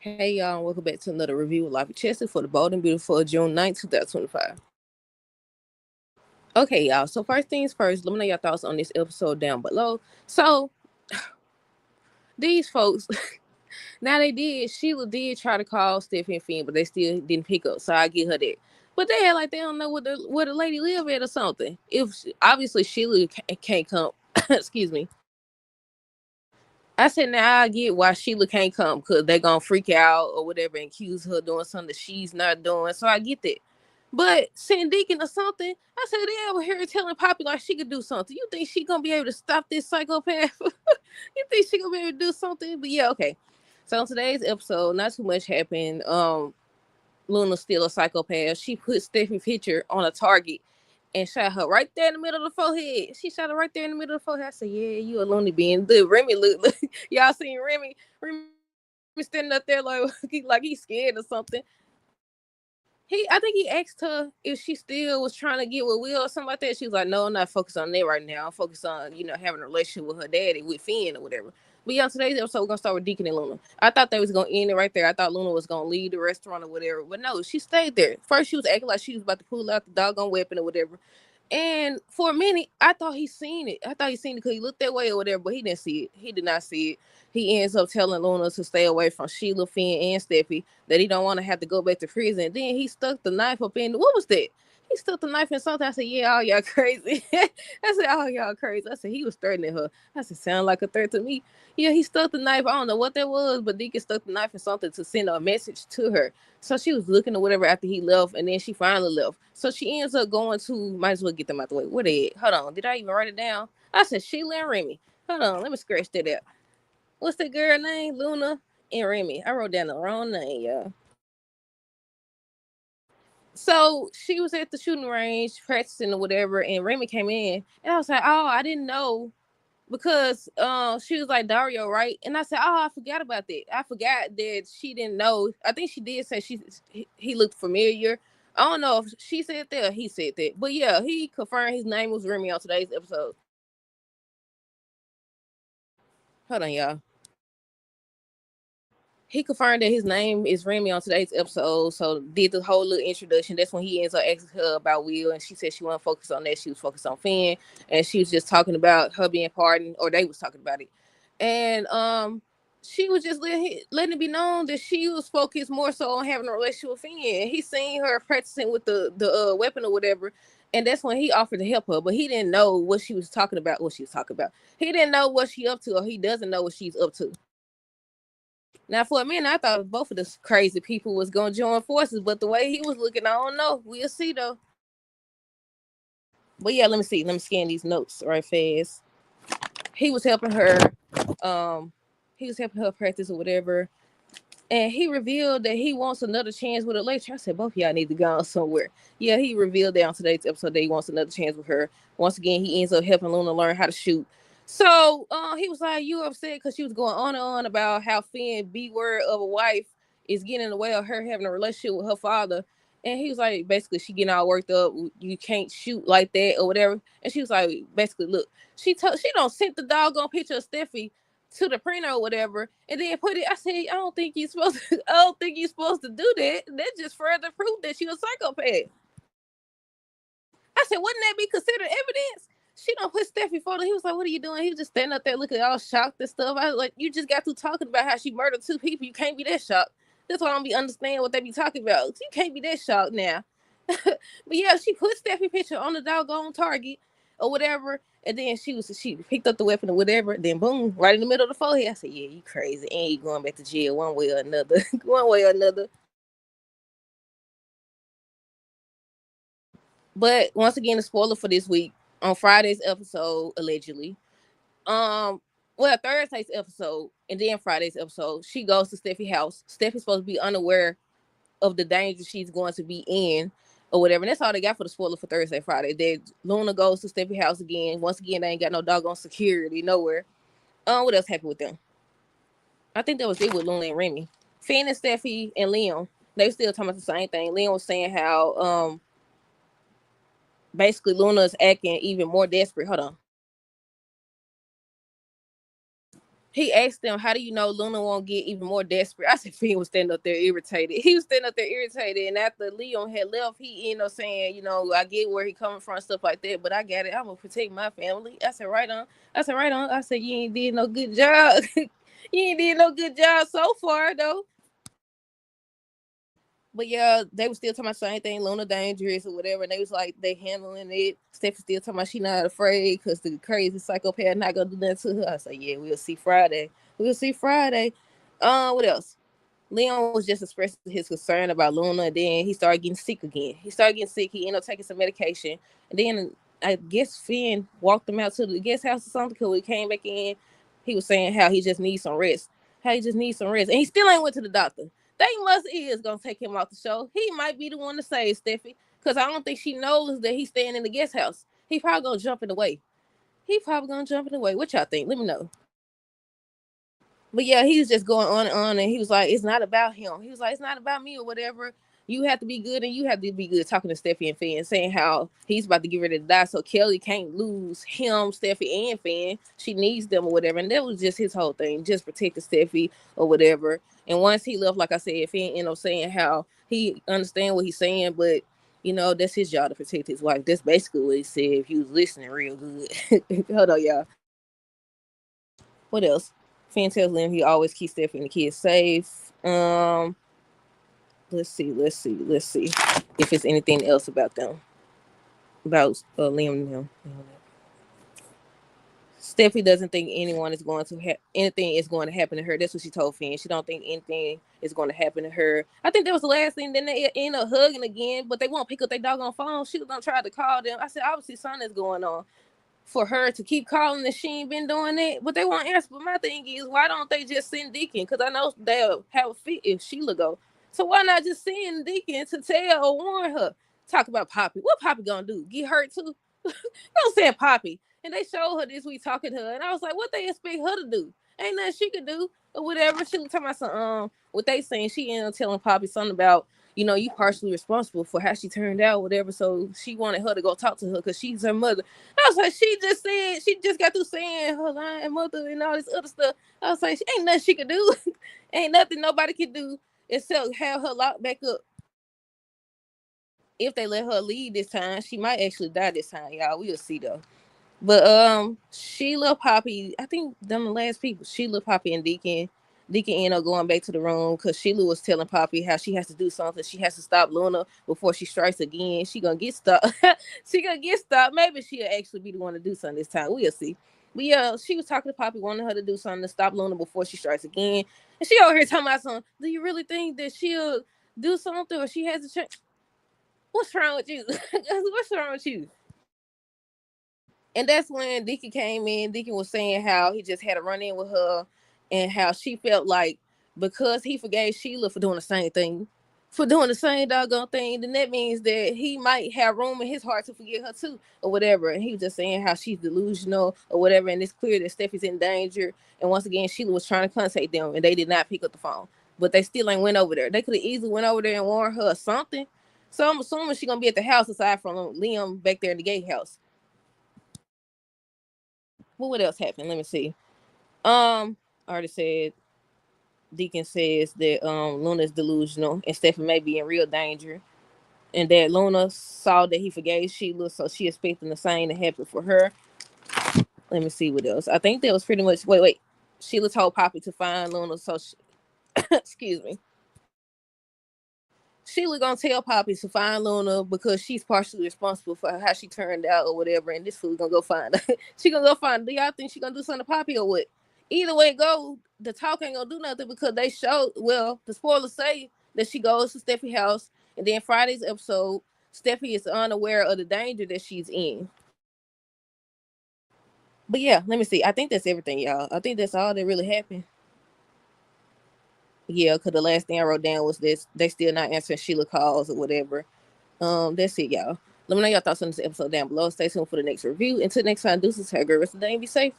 Hey y'all, welcome back to another review of Life of Chester for the bold and beautiful June 9th, 2025. Okay, y'all. So first things first, let me know your thoughts on this episode down below. So these folks, now they did. Sheila did try to call Steffy and Finn, but they still didn't pick up. So I get her that. But they had like they don't know where the lady live at or something. If obviously Sheila can't come, excuse me. I said now I get why Sheila can't come because they gonna freak out or whatever and accuse her doing something that she's not doing. So I get that. But Saint Deacon or something, I said they over here telling Poppy like she could do something. You think she gonna be able to stop this psychopath? You think she gonna be able to do something? But yeah, okay. So on today's episode, not too much happened. Luna's still a psychopath. She put Steffi's picture on a target and shot her right there in the middle of the forehead. She shot her right there in the middle of the forehead. I said, yeah, you a loony being. The Remy look y'all seen Remy? Remy standing up there like, like he's scared or something. I think he asked her if she still was trying to get with Will or something like that. She was like, no, I'm not focused on that right now. I'm focused on, having a relationship with her daddy, with Finn or whatever. But yeah, on today's episode, we're gonna start with Deacon and Luna. I thought they was gonna end it right there. I thought Luna was gonna leave the restaurant or whatever. But no, she stayed there. First she was acting like she was about to pull out the doggone weapon or whatever. And for a minute, I thought he seen it. I thought he seen it because he looked that way or whatever, but he didn't see it. He did not see it. He ends up telling Luna to stay away from Sheila, Finn, and Steffi, that he don't want to have to go back to prison. Then he stuck the knife up in, what was that? He stuck the knife in something. I said, yeah, all y'all crazy. I said, all y'all crazy. I said, he was threatening her. I said, sound like a threat to me. Yeah, he stuck the knife. I don't know what that was, but Deacon stuck the knife in something to send a message to her. So she was looking or whatever after he left, and then she finally left. So she ends up going to, might as well get them out the way. Where they at? Hold on. Did I even write it down? I said Sheila and Remy. Hold on. Let me scratch that out. What's that girl name? Luna and Remy. I wrote down the wrong name, y'all. So she was at the shooting range practicing or whatever, and Remy came in, and I was like, oh, I didn't know because she was like Dario, right? And I said, oh, I forgot about that. I forgot that she didn't know. I think she did say he looked familiar. I don't know if she said that or he said that, but yeah, he confirmed his name was Remy on today's episode. Hold on, y'all. He confirmed that his name is Remy on today's episode. So did the whole little introduction. That's when he ends up asking her about Will, and she said she wasn't focused on that. She was focused on Finn, and she was just talking about her being pardoned, or they was talking about it. And she was just letting it be known that she was focused more so on having a relationship with Finn. He seen her practicing with the weapon or whatever, and that's when he offered to help her. But he didn't know what she was talking about. What she was talking about. He didn't know what she up to, or he doesn't know what she's up to. Now, for a minute, I thought both of the crazy people was gonna join forces, but the way he was looking, I don't know. We'll see though. But yeah, let me see. Let me scan these notes right fast. He was helping her. Um, he was helping her practice or whatever, and he revealed that he wants another chance with her later. I said both of y'all need to go on somewhere. Yeah, he revealed that on today's episode that he wants another chance with her. Once again, he ends up helping Luna learn how to shoot. So he was like, you upset because she was going on and on about how Finn, B word of a wife, is getting in the way of her having a relationship with her father. And he was like, basically, she getting all worked up. You can't shoot like that or whatever. And she was like, basically, look, she don't sent the doggone picture of Steffi to the printer or whatever, and then put it. I said, I don't think you're supposed to. I don't think you're supposed to do that. That just further proof that you're a psychopath. I said, wouldn't that be considered evidence? She don't put Steffi photo. He was like, what are you doing? He was just standing up there looking all shocked and stuff. I was like, you just got through talking about how she murdered two people. You can't be that shocked. That's why I don't be understanding what they be talking about. You can't be that shocked now. But yeah, she put Steffi picture on the doggone target or whatever. And then she picked up the weapon or whatever. Then boom, right in the middle of the forehead. I said, yeah, you crazy. And you going back to jail one way or another. One way or another. But once again, the spoiler for this week on Friday's episode, allegedly. Um, well, Thursday's episode and then Friday's episode, she goes to Steffi's house. Steffi's supposed to be unaware of the danger she's going to be in or whatever. And that's all they got for the spoiler for Thursday, Friday. Then Luna goes to Steffi's house again. Once again, they ain't got no doggone security nowhere. What else happened with them? I think that was it with Luna and Remy. Finn and Steffi and Liam, they still talking about the same thing. Liam was saying how basically Luna is acting even more desperate. Hold on. he asked them, "How do you know Luna won't get even more desperate?" I said, Finn was standing up there irritated. He was standing up there irritated, and after Leon had left, he ended up saying, I get where he coming from, stuff like that, but I got it. I'm gonna protect my family. I said, right on. I said, you ain't did no good job. You ain't did no good job so far, though. But yeah, they were still talking about the same thing, Luna dangerous or whatever. And they was like, they handling it. Steph still talking about she not afraid because the crazy psychopath not gonna do nothing to her. I said, yeah, we'll see Friday. We'll see Friday. What else? Leon was just expressing his concern about Luna, and then he started getting sick again. He started getting sick. He ended up taking some medication, and then I guess Finn walked him out to the guest house or something. Because we came back in, he was saying how he just needs some rest. How he just needs some rest, and he still ain't went to the doctor. They must is gonna take him off the show. He might be the one to save Steffi, because I don't think she knows that he's staying in the guest house. He probably gonna jump in the way. What y'all think? Let me know. But yeah, he was just going on and on, and he was like, it's not about him. He was like, it's not about me or whatever. You have to be good, and you have to be good. Talking to Steffi and Finn, saying how he's about to get ready to die, so Kelly can't lose him, Steffi, and Finn. She needs them or whatever. And that was just his whole thing, just protecting Steffi or whatever. And once he left, like I said, Finn ended up saying how he understand what he's saying, but that's his job to protect his wife. That's basically what he said if he was listening real good. Hold on, y'all. What else? Finn tells Liam he always keeps Steffi and the kids safe. Let's see if it's anything else about them. About Liam and him. Steffi doesn't think anything is going to happen to her. That's what she told Finn. She don't think anything is going to happen to her. I think that was the last thing. Then they end up hugging again, but they won't pick up their doggone phone. She was gonna try to call them. I said, obviously something is going on for her to keep calling that she ain't been doing that, but they won't answer. But my thing is, why don't they just send Deacon? Because I know they'll have a fit if Sheila go. So why not just send Deacon to tell or warn her? Talk about Poppy. What Poppy gonna do? Get hurt too? Don't say Poppy. And they showed her this week talking to her, and I was like, what they expect her to do? Ain't nothing she could do or whatever. She was talking about some what they saying. She ended up telling Poppy something about you partially responsible for how she turned out, whatever. So she wanted her to go talk to her because she's her mother. I was like, she just got through saying her lying mother and all this other stuff. I was like, ain't nothing she could do. Ain't nothing nobody can do except have her locked back up. If they let her leave this time, she might actually die this time, y'all. We'll see though. But Sheila, Poppy, I think them the last people. Sheila, Poppy, and Deacon. Deacon ended up going back to the room because Sheila was telling Poppy how she has to do something. She has to stop Luna before she strikes again. She gonna get stopped. She gonna get stopped. Maybe she'll actually be the one to do something this time. We'll see. But yeah, she was talking to Poppy, wanting her to do something to stop Luna before she strikes again. And she over here talking about something. Do you really think that she'll do something or she has a chance? What's wrong with you? What's wrong with you? And that's when Deacon came in. Deacon was saying how he just had a run in with her and how she felt like because he forgave Sheila for doing the same thing, for doing the same doggone thing, then that means that he might have room in his heart to forgive her too or whatever. And he was just saying how she's delusional or whatever. And it's clear that Steffi's in danger. And once again, Sheila was trying to contact them and they did not pick up the phone. But they still ain't went over there. They could have easily went over there and warned her or something. So I'm assuming she's going to be at the house aside from Liam back there in the gatehouse. What else happened? Let me see. I already said Deacon says that Luna's delusional and Steffi may be in real danger. And that Luna saw that he forgave Sheila, so she expecting the same to happen for her. Let me see what else. I think that was pretty much wait. Sheila told Poppy to find Luna, so excuse me. Sheila gonna tell Poppy to find Luna because she's partially responsible for how she turned out or whatever, and this fool gonna go find her. She gonna go find her. Do y'all think she gonna do something to Poppy or what? Either way it go, the talk ain't gonna do nothing because they showed, well, the spoilers say that she goes to Steffi's house, and then Friday's episode, Steffi is unaware of the danger that she's in. But yeah, let me see. I think that's everything, y'all. I think that's all that really happened. Yeah, because the last thing I wrote down was this: they still not answering Sheila calls or whatever. That's it, y'all. Let me know your thoughts on this episode down below. Stay tuned for the next review. Until next time, deuces, have a great rest of the day and be safe.